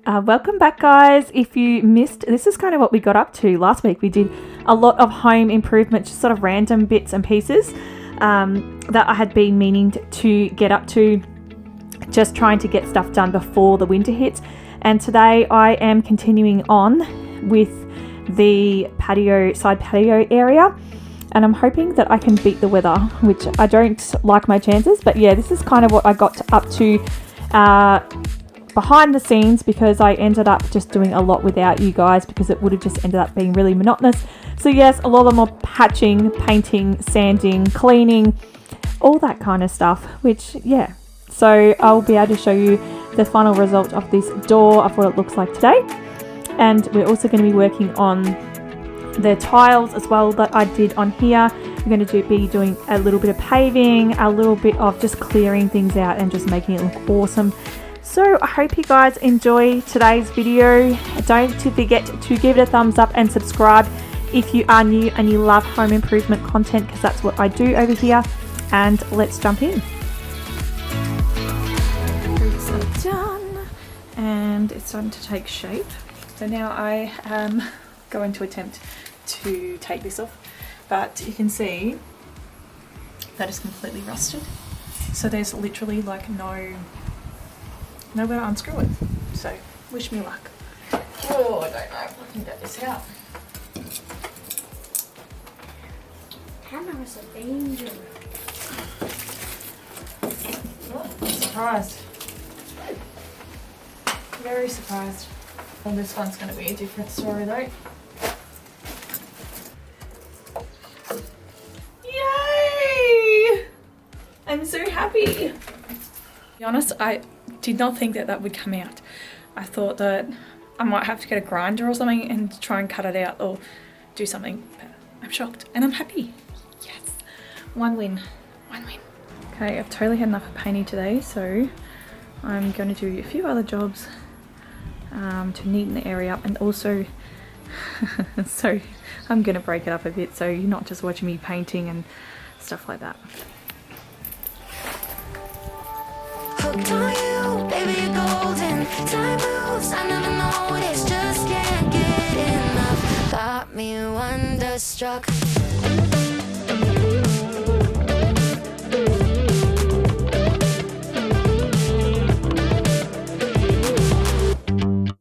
Welcome back, guys. If you missed, this is kind of what we got up to last week. We did a lot of home improvement, just sort of random bits and pieces that I had been meaning to get up to, just trying to get stuff done before the winter hits. And today I am continuing on with the side patio area, and I'm hoping that I can beat the weather, which I don't like my chances. But yeah, this is kind of what I got up to behind the scenes, because I ended up just doing a lot without you guys, because it would have just ended up being really monotonous. So yes, a lot of more patching, painting, sanding, cleaning, all that kind of stuff, which yeah. So I'll be able to show you the final result of this door, of what it looks like today. And we're also going to be working on the tiles as well that I did on here. We're going to be doing a little bit of paving, a little bit of just clearing things out and just making it look awesome. So I hope you guys enjoy today's video. Don't forget to give it a thumbs up and subscribe if you are new and you love home improvement content, because that's what I do over here. And let's jump in. Roots are done and it's starting to take shape. So now I am going to attempt to take this off, but you can see that is completely rusted. So there's literally like nowhere to unscrew it. So wish me luck. Oh, I don't know if I can get this out. Hammer is a danger. Oh, I'm surprised. Very surprised. Well, this one's going to be a different story though. Yay! I'm so happy. To be honest, I did not think that would come out. I thought that I might have to get a grinder or something and try and cut it out or do something, but I'm shocked and I'm happy. Yes, one win. Okay, I've totally had enough of painting today, so I'm going to do a few other jobs to neaten the area up, and also so I'm going to break it up a bit so you're not just watching me painting and stuff like that. Hooked on you, baby, you're golden. Time moves, I never noticed, just can't get enough. Got me wonderstruck.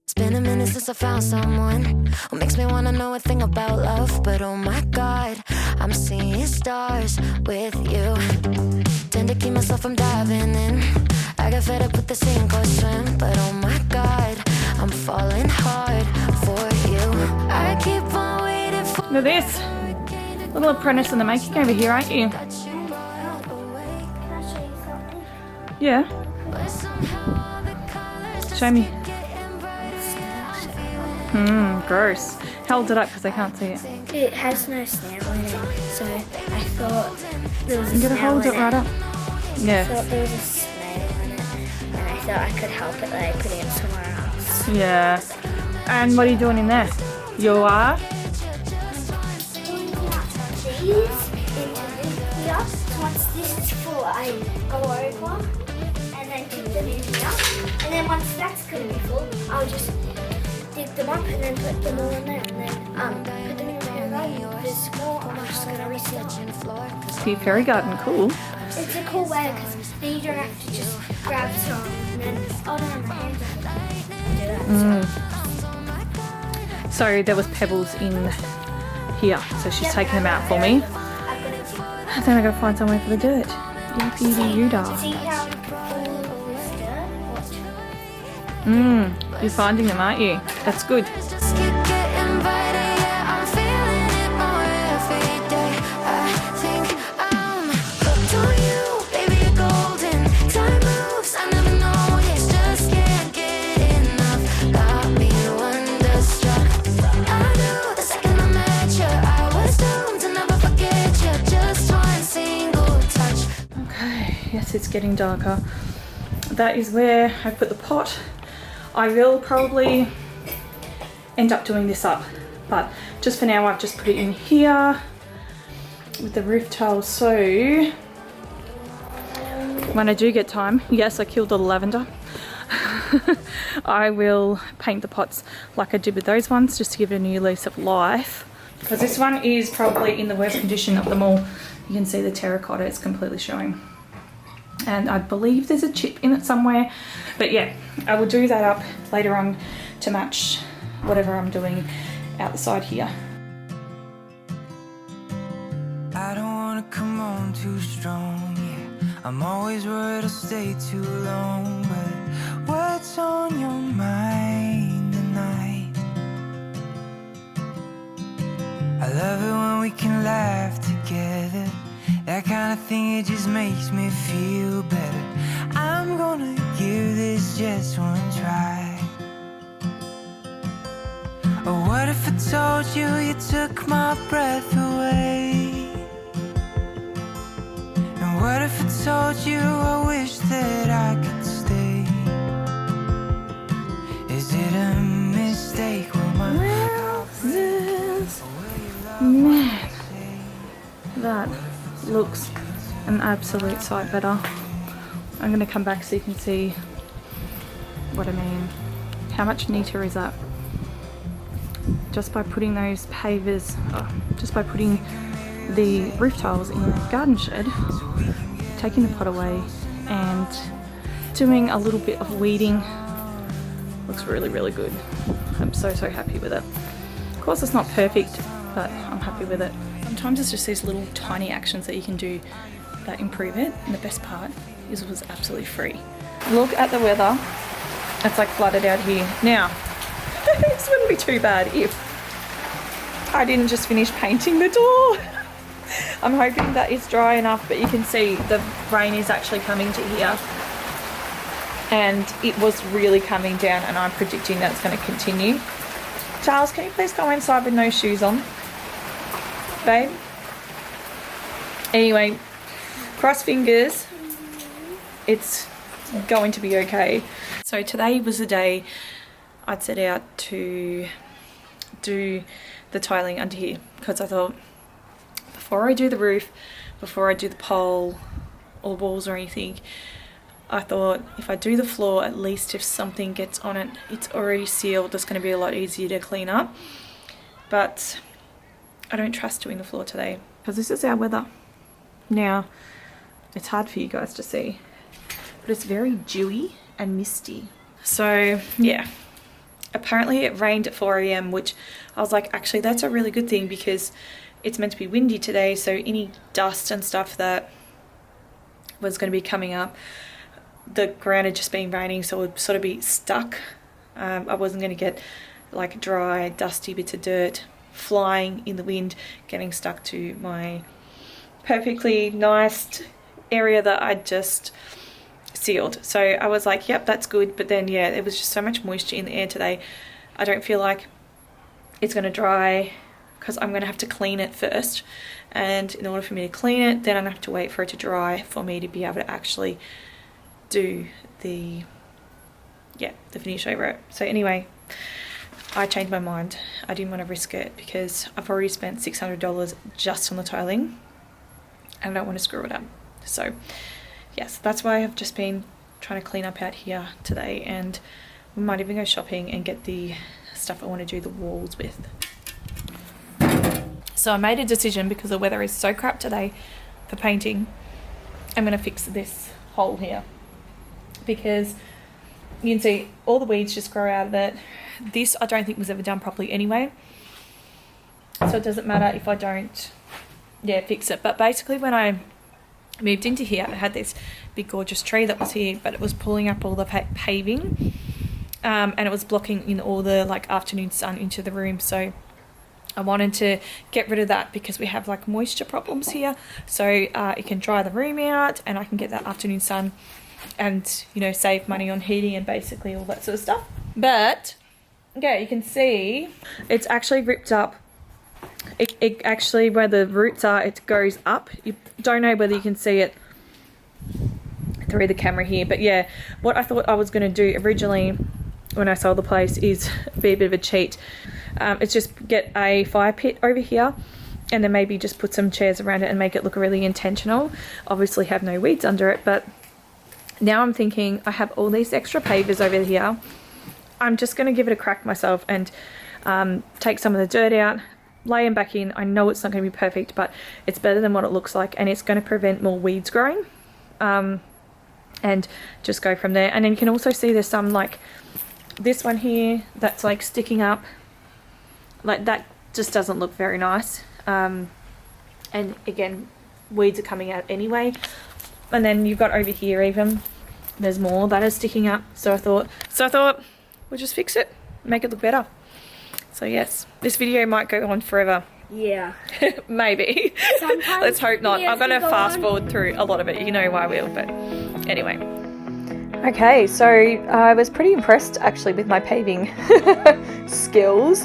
It's been a minute since I found someone who makes me wanna know a thing about love. But oh my God, I'm seeing stars with you. Tend to keep myself from diving in. I got fed up with the sink or swim, but oh my God, I'm falling hard for you. I keep on waiting for. Look at this. Little apprentice in the making over here, aren't you? Can I show you something? Yeah. Show me. Gross. Held it up because I can't see it. It has no snail in it, so I thought there was a I'm gonna snail hold in it right up. I Yeah. thought there was a snail in it, and I thought I could help it by putting it somewhere else. Yeah. And what are you doing in there? You are? These into here. So once this is full, I go over and then put them in here. And then once that's going to be full, I'll just dig them up and then put them all in there. And then put them in there. Right? There's more. I'm just going to research. See, fairy garden, cool. It's a cool way because then you don't have to just grab some and then, oh no, my hands are do that. So there was pebbles in here, so she's taking them out for me. I've got it. And then I gotta find somewhere for the dirt. Yippee-dee-doo-dah. See how full of this dirt? You're finding them, aren't you? That's good. Just keep getting brighter, yeah, I'm feeling it more every day. I think I'm hooked on you, baby, you're golden. Time moves, I never noticed, just can't get enough. Got me wonderstruck. I knew the second I met you, I was doomed to never forget you. Just one single touch. Okay, yes, it's getting darker. That is where I put the pot. I will probably end up doing this up, but just for now I've just put it in here with the roof tile. So when I do get time, yes, I killed the lavender. I will paint the pots like I did with those ones, just to give it a new lease of life. Because this one is probably in the worst condition of them all. You can see the terracotta is completely showing. And I believe there's a chip in it somewhere. But yeah, I will do that up later on to match whatever I'm doing out the side here. I don't wanna come on too strong, yeah. I'm always worried I'll stay too long, but what's on your mind tonight? I love it when we can laugh together. That kind of thing, it just makes me feel better. I'm gonna give this just one try. Or what if I told you you took my breath away? And what if I told you I wish that I could stay? Is it a mistake? Will my Man, that looks an absolute sight better. I'm going to come back so you can see what I mean. How much neater is that? Just by putting those pavers, just by putting the roof tiles in the garden shed, taking the pot away and doing a little bit of weeding, looks really, really good. I'm so happy with it. Of course it's not perfect, but I'm happy with it. Sometimes it's just these little tiny actions that you can do that improve it, and the best part is it was absolutely free. Look at the weather. It's like flooded out here. Now, this wouldn't be too bad if I didn't just finish painting the door. I'm hoping that it's dry enough, but you can see the rain is actually coming to here. And it was really coming down, and I'm predicting that it's going to continue. Charles, can you please go inside with no shoes on? Babe? Anyway, cross fingers. It's going to be okay. So today was the day I'd set out to do the tiling under here, because I thought before I do the roof, before I do the pole or walls or anything, I thought if I do the floor, at least if something gets on it, it's already sealed, it's going to be a lot easier to clean up. But I don't trust doing the floor today because this is our weather. Now, it's hard for you guys to see, but it's very dewy and misty. So yeah, apparently it rained at 4 AM, which I was like, actually that's a really good thing because it's meant to be windy today, so any dust and stuff that was going to be coming up, the ground had just been raining, so it would sort of be stuck. I wasn't going to get like dry, dusty bits of dirt flying in the wind, getting stuck to my perfectly nice area that I'd just sealed. So I was like, yep, that's good. But then yeah, there was just so much moisture in the air today. I don't feel like it's going to dry because I'm going to have to clean it first. And in order for me to clean it, then I'm going to have to wait for it to dry for me to be able to actually do the finish over it. So anyway, I changed my mind. I didn't want to risk it because I've already spent $600 just on the tiling and I don't want to screw it up. So yes, that's why I've just been trying to clean up out here today, and we might even go shopping and get the stuff I want to do the walls with. So I made a decision because the weather is so crap today for painting. I'm going to fix this hole here because you can see all the weeds just grow out of it. This I don't think was ever done properly anyway, so it doesn't matter if I don't fix it. But basically when I moved into here, I had this big gorgeous tree that was here, but it was pulling up all the paving and it was blocking in all the like afternoon sun into the room. So I wanted to get rid of that because we have like moisture problems here, so it can dry the room out and I can get that afternoon sun and, you know, save money on heating and basically all that sort of stuff. But yeah, you can see it's actually ripped up. It actually, where the roots are, it goes up. You don't know whether you can see it through the camera here, but yeah, what I thought I was going to do originally when I sold the place is be a bit of a cheat. It's just get a fire pit over here and then maybe just put some chairs around it and make it look really intentional. Obviously have no weeds under it, but Now I'm thinking I have all these extra pavers over here. I'm just going to give it a crack myself and take some of the dirt out, lay them back in. I know it's not going to be perfect, but it's better than what it looks like, and it's going to prevent more weeds growing, and just go from there. And then you can also see there's some, like this one here that's like sticking up, like that just doesn't look very nice. And again, weeds are coming out anyway. And then you've got over here even, there's more that is sticking up. So I thought we'll just fix it, make it look better. So yes, this video might go on forever. Yeah. Maybe. Sometimes let's hope not. I'm going to go fast on. forward through a lot of it. You know why I will, but anyway. Okay, so I was pretty impressed actually with my paving skills.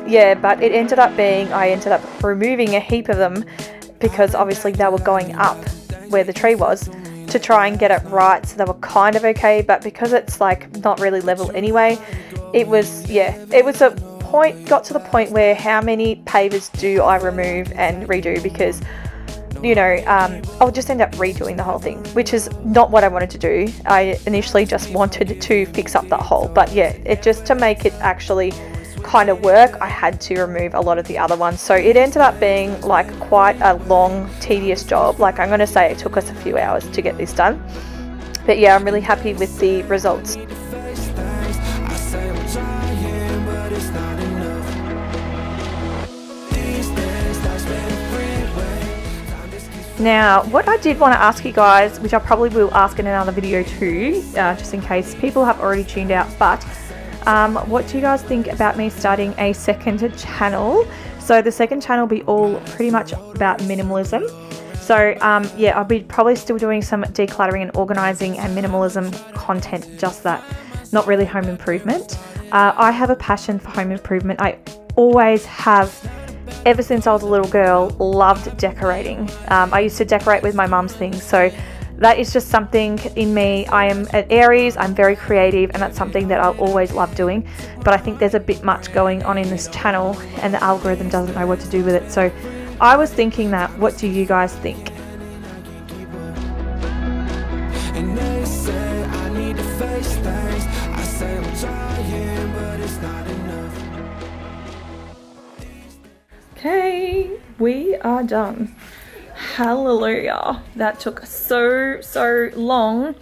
Yeah, but it ended up being, I ended up removing a heap of them because obviously they were going up where the tree was to try and get it right. So they were kind of okay, but because it's like not really level anyway, it was, yeah, it was a point, got to the point where how many pavers do I remove and redo, because you know, I'll just end up redoing the whole thing, which is not what I wanted to do. I initially just wanted to fix up that hole, but yeah, it just to make it actually kind of work, I had to remove a lot of the other ones. So it ended up being like quite a long, tedious job. Like I'm going to say it took us a few hours to get this done. But yeah, I'm really happy with the results. Now, what I did want to ask you guys, which I probably will ask in another video too, just in case people have already tuned out, but what do you guys think about me starting a second channel? So the second channel will be all pretty much about minimalism. So yeah, I'll be probably still doing some decluttering and organizing and minimalism content, just that, not really home improvement. I have a passion for home improvement. I always have. Ever since I was a little girl, loved decorating. I used to decorate with my mum's things, so that is just something in me. I am an Aries, I'm very creative, and that's something that I'll always love doing. But I think there's a bit much going on in this channel, and the algorithm doesn't know what to do with it. So I was thinking that, what do you guys think? And they say I need to face things. I say I'm trying, but it's not enough. Okay, we are done. Hallelujah. That took so long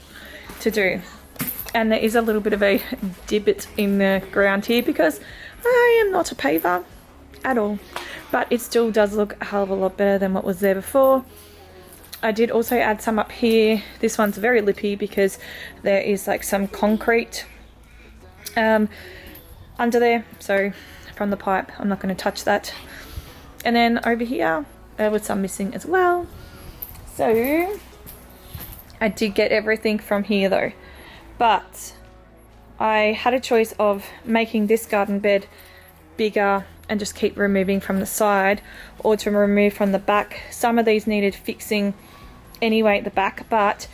to do. And there is a little bit of a divot in the ground here because I am not a paver at all. But it still does look a hell of a lot better than what was there before. I did also add some up here. This one's very lippy because there is like some concrete under there. So from the pipe, I'm not going to touch that. And then over here, there was some missing as well. So I did get everything from here though. But I had a choice of making this garden bed bigger and just keep removing from the side, or to remove from the back. Some of these needed fixing anyway at the back, but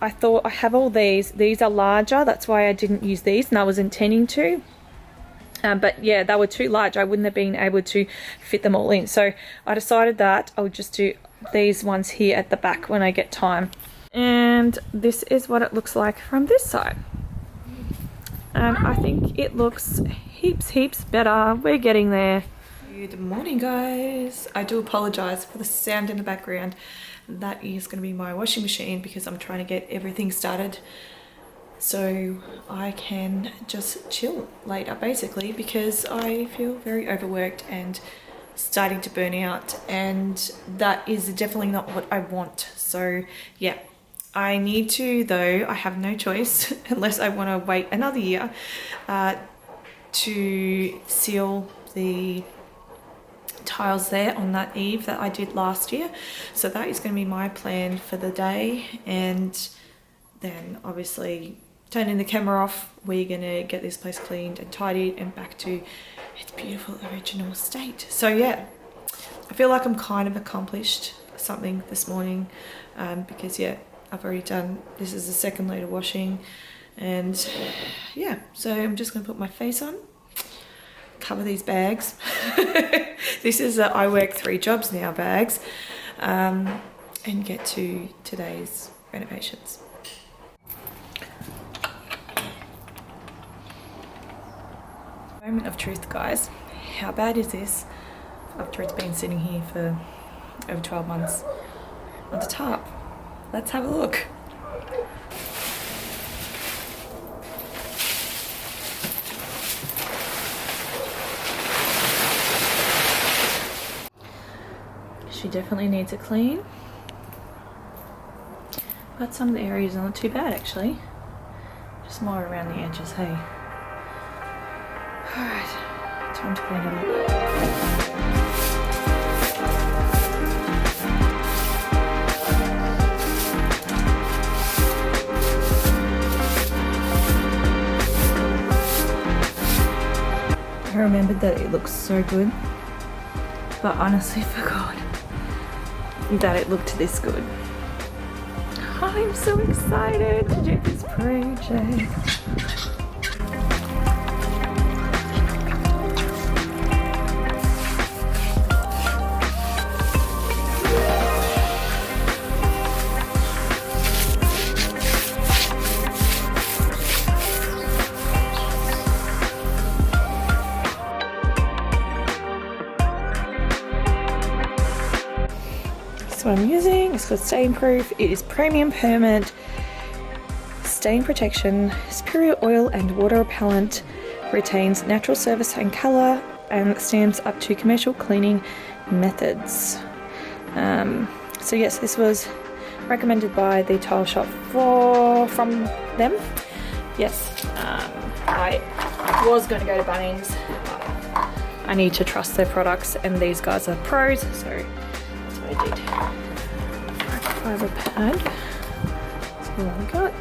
I thought I have all these. These are larger, that's why I didn't use these, and I was intending to. But yeah, they were too large. I wouldn't have been able to fit them all in. So I decided that I'll just do these ones here at the back when I get time. And this is what it looks like from this side. And I think it looks heaps better. We're getting there. Good morning, guys. I do apologize for the sound in the background. That is going to be my washing machine because I'm trying to get everything started so I can just chill later, basically, because I feel very overworked and starting to burn out, and that is definitely not what I want. So yeah, I need to, though, I have no choice unless I want to wait another year to seal the tiles there on that eave that I did last year. So that is going to be my plan for the day, and then obviously turning the camera off, we're going to get this place cleaned and tidied and back to its beautiful original state. So yeah, I feel like I'm kind of accomplished something this morning, because yeah, I've already done, this is the second load of washing, and yeah, so I'm just going to put my face on, cover these bags. This is a I work 3 jobs now bags, and get to today's renovations. Moment of truth, guys. How bad is this after it's been sitting here for over 12 months on the top? Let's have a look. She definitely needs a clean, but some of the areas are not too bad actually, just more around the edges. Hey, alright, time to clean it up. I remembered that it looks so good, but honestly forgot that it looked this good. I'm so excited to do this project. What I'm using is called Stain Proof. It is premium permanent stain protection, superior oil and water repellent, retains natural surface and color, and stands up to commercial cleaning methods. So yes, this was recommended by the tile shop from them. Yes, I was going to go to Bunnings, but I need to trust their products, and these guys are pros, so that's what I did. Microfiber pad. That's all I got.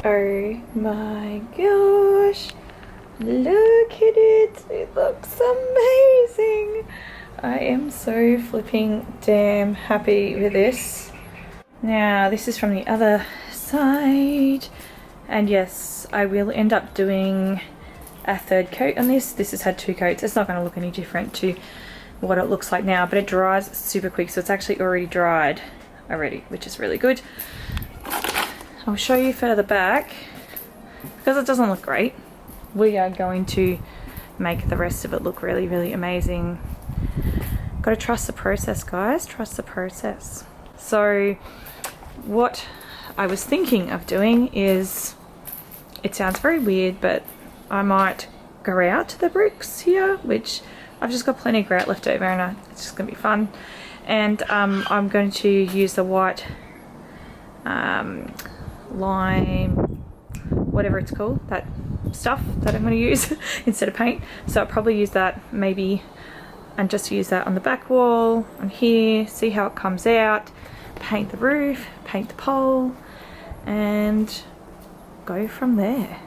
Oh my gosh, look at it, it looks amazing. I am so flipping damn happy with this. Now this is from the other side, and yes, I will end up doing a third coat on this. This has had 2 coats. It's not going to look any different to what it looks like now, but it dries super quick, so it's actually already dried already, which is really good. I'll show you further back because it doesn't look great. We are going to make the rest of it look really, really amazing. Got to trust the process, guys. Trust the process. So what I was thinking of doing is, it sounds very weird, but I might grout the bricks here, which I've just got plenty of grout left over, and it's just going to be fun. And I'm going to use the white lime, whatever it's called, that stuff that I'm going to use instead of paint. So I'll probably use that maybe, and just use that on the back wall, on here, see how it comes out, paint the roof, paint the pole, and go from there.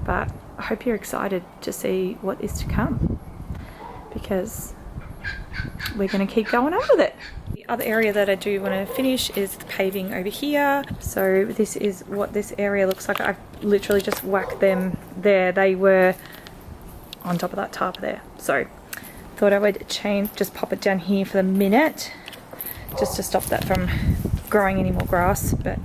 But I hope you're excited to see what is to come, because we're going to keep going on with it. The other area that I do want to finish is the paving over here. So this is what this area looks like. I've literally just whacked them there. They were on top of that tarp there. So thought I would just pop it down here for the minute, just to stop that from growing any more grass. But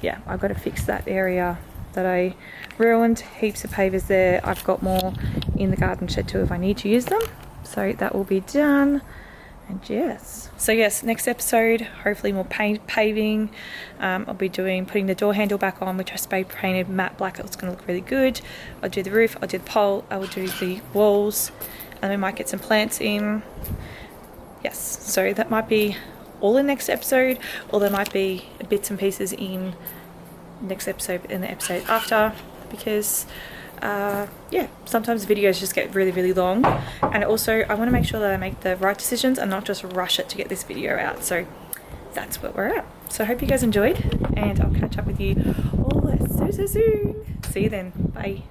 yeah, I've got to fix that area that I ruined. Heaps of pavers there. I've got more in the garden shed too if I need to use them. So that will be done. And yes, so yes, next episode, hopefully more paving. I'll be putting the door handle back on, which I spray painted matte black. It's going to look really good. I'll do the roof, I'll do the pole, I will do the walls, and we might get some plants in. Yes, so that might be all in next episode, or there might be bits and pieces in next episode and the episode after, because yeah, sometimes videos just get really, really long, and also I want to make sure that I make the right decisions and not just rush it to get this video out. So that's where we're at. So I hope you guys enjoyed, and I'll catch up with you all so soon. See you then. Bye.